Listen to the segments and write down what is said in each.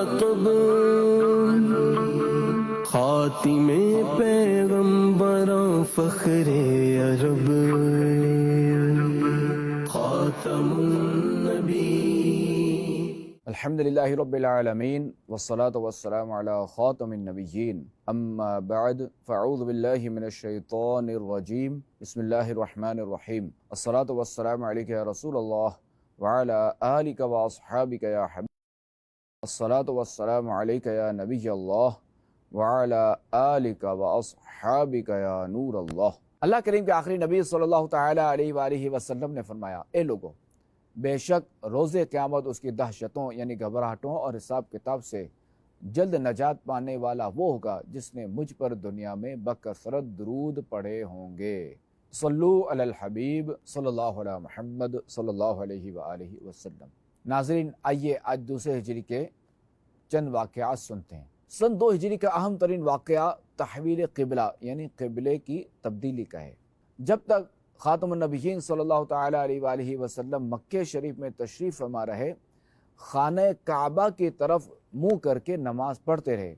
لقب خاتم پیغمبراں فخر عرب خاتم النبی. الحمدللہ رب العالمین والصلاة والسلام علی خاتم النبیین اما بعد فاعوذ باللہ من الشیطان الرجیم بسم اللہ الرحمن الرحیم الصلاة والسلام علیک یا رسول اللہ وعلی آلک واصحابک یا حبیب الصلاة والسلام علیک یا نبی اللہ وعلی آلک واصحابک یا نور اللہ. اللہ کریم کے آخری نبی صلی اللہ تعالی علیہ وآلہ وسلم نے فرمایا، اے لوگو، بے شک روز قیامت اس کی دہشتوں یعنی گھبراہٹوں اور حساب کتاب سے جلد نجات پانے والا وہ ہوگا جس نے مجھ پر دنیا میں بکثرت درود پڑھے ہوں گے. صلو علی الحبیب صلی اللہ علیہ محمد صلی اللہ علیہ وآلہ وسلم. ناظرین، آئیے آج دوسرے ہجری کے چند واقعات سنتے ہیں. سن 2 ہجری کا اہم ترین واقعہ تحویل قبلہ یعنی قبلے کی تبدیلی کا ہے. جب تک خاتم النبیین صلی اللہ تعالی علیہ وآلہ وسلم مکہ شریف میں تشریف فرما رہے، خانہ کعبہ کی طرف منہ کر کے نماز پڑھتے رہے.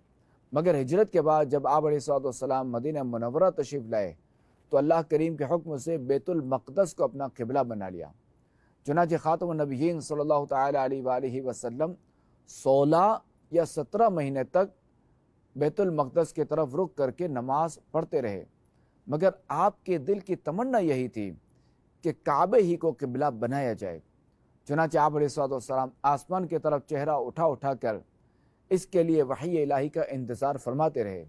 مگر ہجرت کے بعد جب آپ علیہ السلام مدینہ منورہ تشریف لائے تو اللہ کریم کے حکم سے بیت المقدس کو اپنا قبلہ بنا لیا. چنانچہ خاتم النبیین صلی اللہ تعالی علیہ وآلہ وسلم 16 یا 17 مہینے تک بیت المقدس کی طرف رخ کر کے نماز پڑھتے رہے. مگر آپ کے دل کی تمنا یہی تھی کہ کعبے ہی کو قبلہ بنایا جائے. چنانچہ آپ علیہ السلام آسمان کی طرف چہرہ اٹھا کر اس کے لیے وحی الہی کا انتظار فرماتے رہے،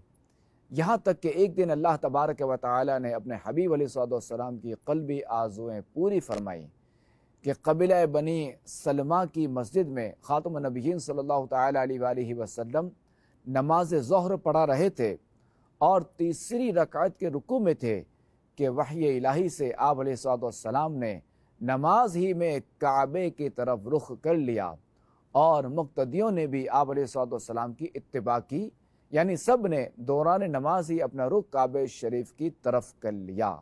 یہاں تک کہ ایک دن اللہ تبارک و تعالی نے اپنے حبیب علیہ السلام کی قلبی آرزوئیں پوری فرمائی کہ قبیلہ بنی سلمہ کی مسجد میں خاتم النبیین صلی اللہ تعالی علیہ وآلہ وسلم نماز ظہر پڑھا رہے تھے اور تیسری رکعت کے رکوع میں تھے کہ وحی الہی سے آپ علیہ السلام نے نماز ہی میں کعبے کی طرف رخ کر لیا اور مقتدیوں نے بھی آپ علیہ السلام کی اتباع کی، یعنی سب نے دوران نماز ہی اپنا رخ کعبہ شریف کی طرف کر لیا.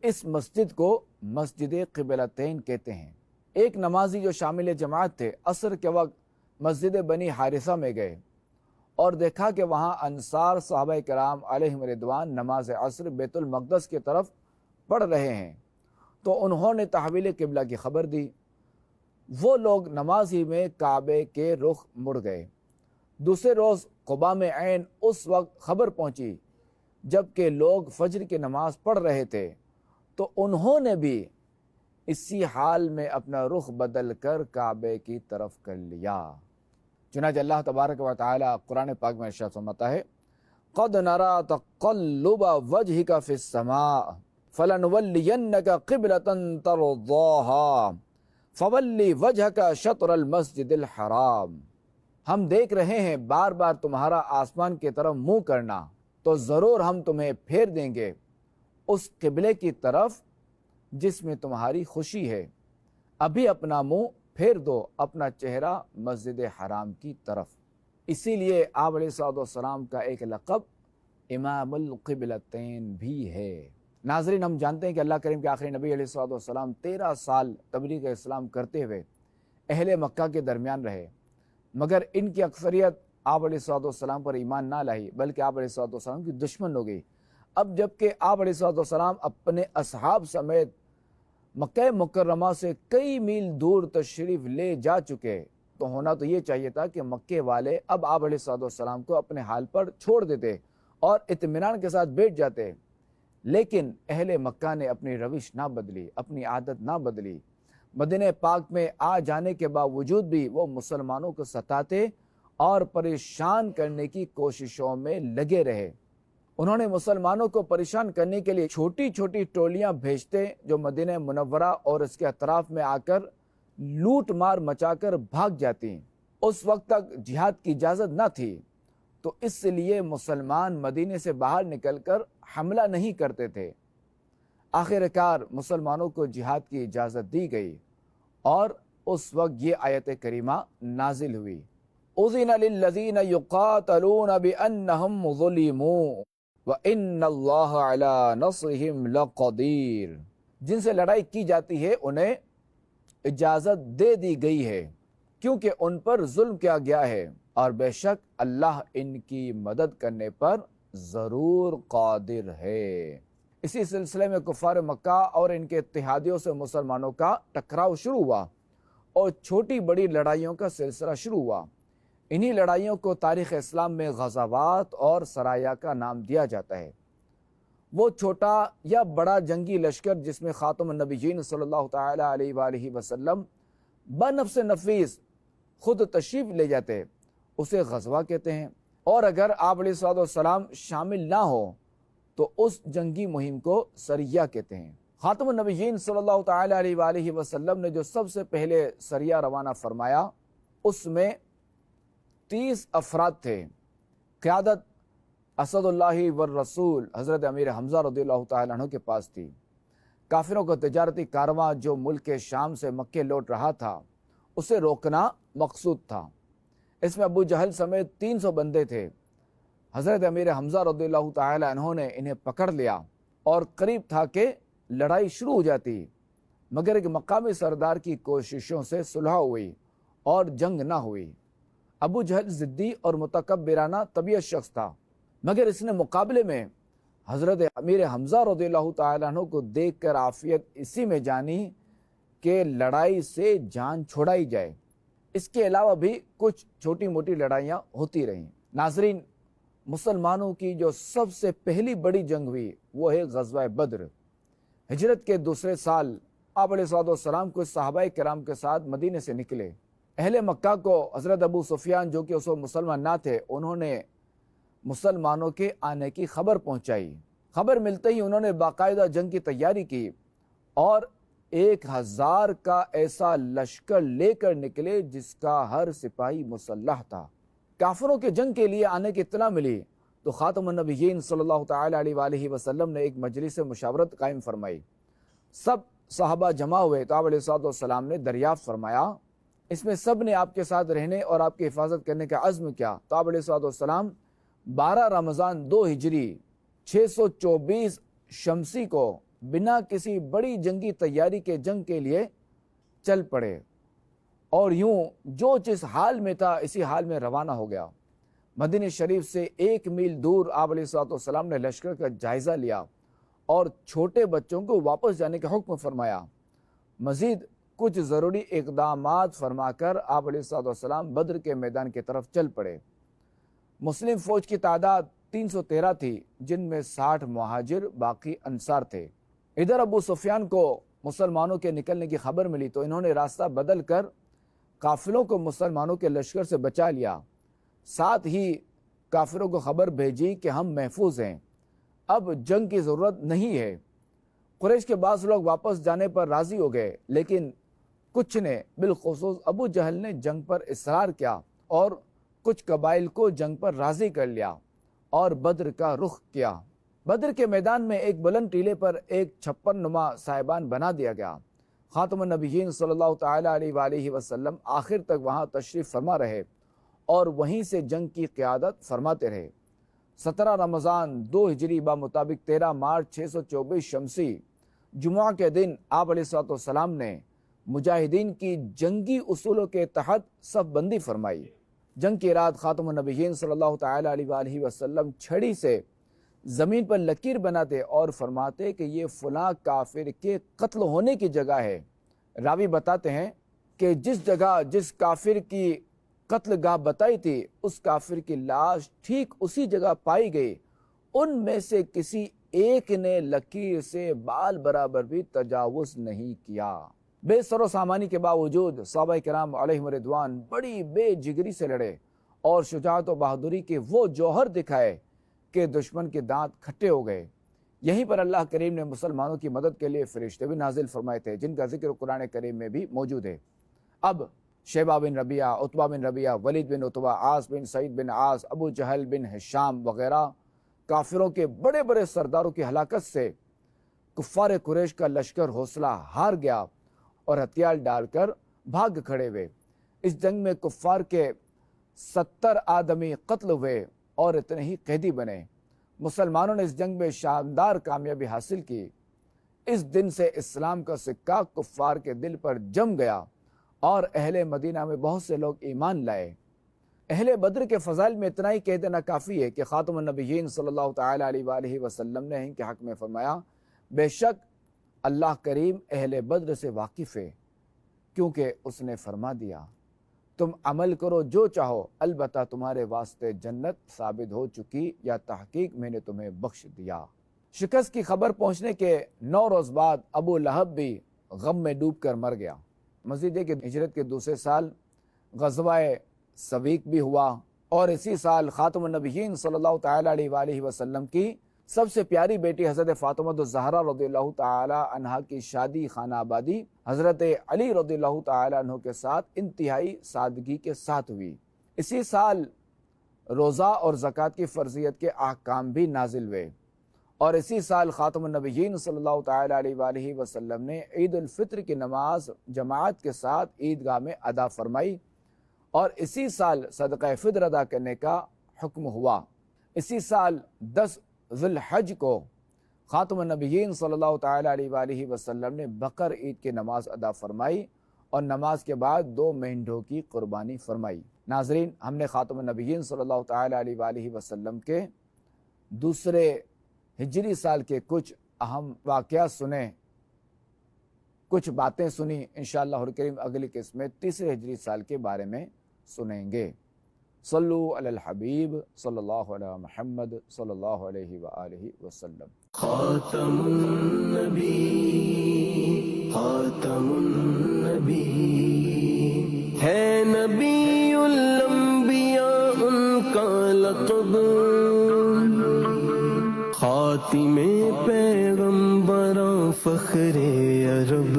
اس مسجد کو مسجد قبلتین کہتے ہیں. ایک نمازی جو شامل جماعت تھے عصر کے وقت مسجد بنی حارثہ میں گئے اور دیکھا کہ وہاں انصار صحابہ کرام علیہم رضوان نماز عصر بیت المقدس کی طرف پڑھ رہے ہیں تو انہوں نے تحویل قبلہ کی خبر دی. وہ لوگ نماز ہی میں کعبے کے رخ مڑ گئے. دوسرے روز قباء میں عین اس وقت خبر پہنچی جب کہ لوگ فجر کی نماز پڑھ رہے تھے تو انہوں نے بھی اسی حال میں اپنا رخ بدل کر کعبے کی طرف کر لیا. چنانچہ اللہ تبارک و تعالی قرآن پاک میں ارشاد فرماتا ہے، قد نرى تقلب وجهك في السماء فلنولينك قبلة ترضاها فول وجهك شطر المسجد الحرام. ہم دیکھ رہے ہیں بار بار تمہارا آسمان کی طرف منہ کرنا، تو ضرور ہم تمہیں پھیر دیں گے اس قبلے کی طرف جس میں تمہاری خوشی ہے. ابھی اپنا منہ پھیر دو، اپنا چہرہ مسجد حرام کی طرف. اسی لیے آپ علیہ السلام کا ایک لقب امام القبلتین بھی ہے. ناظرین، ہم جانتے ہیں کہ اللہ کریم کے آخری نبی علیہ السلام 13 سال تبلیغ اسلام کرتے ہوئے اہل مکہ کے درمیان رہے، مگر ان کی اکثریت آپ علیہ السلام پر ایمان نہ لائی بلکہ آپ علیہ السلام کی دشمن ہو گئی. اب جب کہ آپ علیہ السلام اپنے اصحاب سمیت مکہ مکرمہ سے کئی میل دور تشریف لے جا چکے تو ہونا تو یہ چاہیے تھا کہ مکے والے اب آپ علیہ السلام کو اپنے حال پر چھوڑ دیتے اور اطمینان کے ساتھ بیٹھ جاتے. لیکن اہل مکہ نے اپنی روش نہ بدلی، اپنی عادت نہ بدلی. مدینہ پاک میں آ جانے کے باوجود بھی وہ مسلمانوں کو ستاتے اور پریشان کرنے کی کوششوں میں لگے رہے. انہوں نے مسلمانوں کو پریشان کرنے کے لیے چھوٹی چھوٹی ٹولیاں بھیجتے جو مدینہ منورہ اور اس کے اطراف میں آ کر لوٹ مار مچا کر بھاگ جاتی. اس وقت تک جہاد کی اجازت نہ تھی تو اس لیے مسلمان مدینے سے باہر نکل کر حملہ نہیں کرتے تھے. آخر کار مسلمانوں کو جہاد کی اجازت دی گئی اور اس وقت یہ آیت کریمہ نازل ہوئی، اذن للذین یقاتلون بانہم ظلموا وان اللہ علی نصرہم لقدیر. جن سے لڑائی کی جاتی ہے انہیں اجازت دے دی گئی ہے کیونکہ ان پر ظلم کیا گیا ہے اور بے شک اللہ ان کی مدد کرنے پر ضرور قادر ہے۔ اسی سلسلے میں کفار مکہ اور ان کے اتحادیوں سے مسلمانوں کا ٹکراؤ شروع ہوا اور چھوٹی بڑی لڑائیوں کا سلسلہ شروع ہوا۔ انہی لڑائیوں کو تاریخ اسلام میں غزوات اور سرایا کا نام دیا جاتا ہے۔ وہ چھوٹا یا بڑا جنگی لشکر جس میں خاتم النبیین صلی اللہ تعالی علیہ وآلہ وسلم بنفس نفیس خود تشریف لے جاتے، اسے غزوہ کہتے ہیں، اور اگر آپ علیہ السلام شامل نہ ہو تو اس جنگی مہم کو سریہ کہتے ہیں۔ خاتم النبیین صلی اللہ تعالی علیہ وآلہ وسلم نے جو سب سے پہلے سریہ روانہ فرمایا اس میں 30 افراد تھے۔ قیادت اسد اللہ والرسول حضرت امیر حمزہ رضی اللہ تعالیٰ عنہ کے پاس تھی۔ کافروں کو تجارتی کارواں جو ملک شام سے مکے لوٹ رہا تھا اسے روکنا مقصود تھا۔ اس میں ابو جہل سمیت 300 بندے تھے۔ حضرت امیر حمزہ رضی اللہ تعالیٰ عنہ نے انہیں پکڑ لیا اور قریب تھا کہ لڑائی شروع ہو جاتی، مگر ایک مقامی سردار کی کوششوں سے صلح ہوئی اور جنگ نہ ہوئی۔ ابو جہل ضدی اور متکبرانہ طبیعت شخص تھا، مگر اس نے مقابلے میں حضرت امیر حمزہ رضی اللہ تعالیٰ عنہ کو دیکھ کر عافیت اسی میں جانی کہ لڑائی سے جان چھڑائی جائے۔ اس کے علاوہ بھی کچھ چھوٹی موٹی لڑائیاں ہوتی رہیں۔ ناظرین، مسلمانوں کی جو سب سے پہلی بڑی جنگ ہوئی وہ ہے غزوہ بدر۔ ہجرت کے دوسرے سال آپ علیہ السلام کو صحابہ کرام کے ساتھ مدینے سے نکلے۔ اہل مکہ کو حضرت ابو سفیان جو کہ اس وقت مسلمان نہ تھے، انہوں نے مسلمانوں کے آنے کی خبر پہنچائی۔ خبر ملتے ہی انہوں نے باقاعدہ جنگ کی تیاری کی اور 1000 کا ایسا لشکر لے کر نکلے جس کا ہر سپاہی مسلح تھا۔ کافروں کے جنگ کے لیے آنے کی اطلاع ملی تو خاتم النبیین صلی اللہ تعالی علیہ وآلہ وسلم نے ایک مجلس مشاورت قائم فرمائی۔ سب صحابہ جمع ہوئے تو آپ علیہ السلام نے دریافت فرمایا، اس میں سب نے آپ کے ساتھ رہنے اور آپ کی حفاظت کرنے کا عزم کیا؟ تو آپ علیہ السلام 12 رمضان 2 ہجری 624 شمسی کو بنا کسی بڑی جنگی تیاری کے جنگ کے لیے چل پڑے اور یوں جو جس حال میں تھا اسی حال میں روانہ ہو گیا۔ مدینہ شریف سے 1 میل دور آپ علیہ السلام نے لشکر کا جائزہ لیا اور چھوٹے بچوں کو واپس جانے کا حکم فرمایا۔ مزید کچھ ضروری اقدامات فرما کر آپ علیہ السلام بدر کے میدان کی طرف چل پڑے۔ مسلم فوج کی تعداد 313 تھی، جن میں 60 مہاجر باقی انصار تھے۔ ادھر ابو سفیان کو مسلمانوں کے نکلنے کی خبر ملی تو انہوں نے راستہ بدل کر قافلوں کو مسلمانوں کے لشکر سے بچا لیا۔ ساتھ ہی کافروں کو خبر بھیجی کہ ہم محفوظ ہیں، اب جنگ کی ضرورت نہیں ہے۔ قریش کے بعض لوگ واپس جانے پر راضی ہو گئے، لیکن کچھ نے بالخصوص ابو جہل نے جنگ پر اصرار کیا اور کچھ قبائل کو جنگ پر راضی کر لیا اور بدر کا رخ کیا۔ بدر کے میدان میں ایک بلند ٹیلے پر ایک 56 نما صاحبان بنا دیا گیا۔ خاتم النبیین صلی اللہ تعالی علیہ وآلہ وسلم آخر تک وہاں تشریف فرما رہے اور وہیں سے جنگ کی قیادت فرماتے رہے۔ 17 رمضان 2 ہجری بمطابق 13 مارچ 624 شمسی جمعہ کے دن آپ علیہ السلام نے مجاہدین کی جنگی اصولوں کے تحت صف بندی فرمائی۔ جنگ کی رات خاتم النبیین صلی اللہ تعالی علیہ وآلہ وسلم چھڑی سے زمین پر لکیر بناتے اور فرماتے کہ یہ فلاں کافر کے قتل ہونے کی جگہ ہے۔ راوی بتاتے ہیں کہ جس جگہ جس کافر کی قتل گاہ بتائی تھی اس کافر کی لاش ٹھیک اسی جگہ پائی گئی۔ ان میں سے کسی ایک نے لکیر سے بال برابر بھی تجاوز نہیں کیا۔ بے سر و سامانی کے باوجود صحابہ کرام علیہم رضوان بڑی بے جگری سے لڑے اور شجاعت و بہادری کے وہ جوہر دکھائے کہ دشمن کے دانت کھٹے ہو گئے۔ یہیں پر اللہ کریم نے مسلمانوں کی مدد کے لیے فرشتے بھی نازل فرمائے تھے، جن کا ذکر قرآن کریم میں بھی موجود ہے۔ اب شیبہ بن ربیعہ، عتبہ بن ربیعہ، ولید بن عتبہ، عاص بن سعید بن عاص، ابو جہل بن ہشام وغیرہ کافروں کے بڑے بڑے سرداروں کی ہلاکت سے کفار قریش کا لشکر حوصلہ ہار گیا اور ہتھیار ڈال کر بھاگ کھڑے ہوئے۔ اس جنگ میں کفار کے 70 آدمی قتل ہوئے اور اتنے ہی قیدی بنے۔ مسلمانوں نے اس جنگ میں شاندار کامیابی حاصل کی۔ اس دن سے اسلام کا سکہ کفار کے دل پر جم گیا اور اہل مدینہ میں بہت سے لوگ ایمان لائے۔ اہل بدر کے فضائل میں اتنا ہی کہہ دینا کافی ہے کہ خاتم النبیین صلی اللہ تعالیٰ علیہ وآلہ وسلم نے ان کے حق میں فرمایا، بے شک اللہ کریم اہل بدر سے واقف ہے، کیونکہ اس نے فرما دیا تم عمل کرو جو چاہو، البتہ تمہارے واسطے جنت ثابت ہو چکی یا تحقیق میں نے تمہیں بخش دیا۔ شکست کی خبر پہنچنے کے 9 روز بعد ابو لہب بھی غم میں ڈوب کر مر گیا۔ مزید ہے کہ ہجرت کے دوسرے سال غزوہ سویق بھی ہوا، اور اسی سال خاتم النبیین صلی اللہ تعالیٰ علیہ وآلہ وسلم کی سب سے پیاری بیٹی حضرت فاطمہ الزہرا رضی اللہ تعالیٰ عنہا کی شادی خانہ آبادی حضرت علی رضی اللہ تعالیٰ عنہ کے ساتھ انتہائی سادگی کے ساتھ ہوئی۔ اسی سال روزہ اور زکوٰۃ کی فرضیت کے احکام بھی نازل ہوئے، اور اسی سال خاتم النبیین صلی اللہ تعالیٰ علیہ وآلہ وسلم نے عید الفطر کی نماز جماعت کے ساتھ عیدگاہ میں ادا فرمائی، اور اسی سال صدقہ فطر ادا کرنے کا حکم ہوا۔ اسی سال 10 ذی الحج کو خاتم النبیین صلی اللہ تعالیٰ علیہ وآلہ وسلم نے بقر عید کی نماز ادا فرمائی، اور نماز کے بعد 2 مینڈھوں کی قربانی فرمائی۔ ناظرین، ہم نے خاتم النبیین صلی اللہ تعالیٰ علیہ وآلہ وسلم کے دوسرے ہجری سال کے کچھ اہم واقعات سنے، کچھ باتیں سنی۔ انشاءاللہ الکریم اگلی قسط میں تیسرے ہجری سال کے بارے میں سنیں گے۔ صلو علی الحبیب صلی اللہ علیہ محمد صلی اللہ علیہ وآلہ وسلم۔ خاتم النبی، خاتم النبی ہے نبی الانبیاء ان کا لقب، خاتم پیغمبراں فخر عرب،